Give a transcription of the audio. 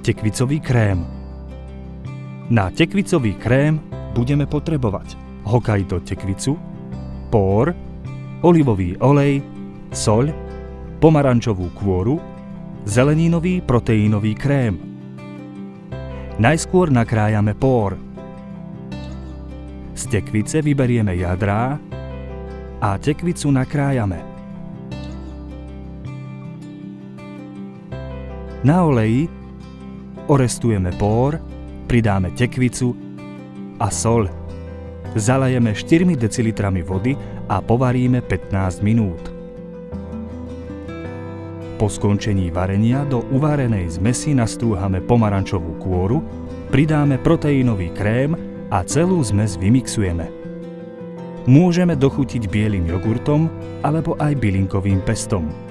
Tekvicový krém. Na tekvicový krém budeme potrebovať Hokkaido tekvicu, pór, olivový olej, soľ, pomarančovú kôru, zeleninový proteínový krém. Najskôr nakrájame pór. Z tekvice vyberieme jadrá a tekvicu nakrájame. Na oleji orestujeme pór, pridáme tekvicu a soľ. Zalejeme 4 decilitrami vody a povaríme 15 minút. Po skončení varenia do uvarenej zmesi nastrúhame pomarančovú kôru, pridáme proteínový krém a celú zmes vymixujeme. Môžeme dochutiť bielym jogurtom alebo aj bylinkovým pestom.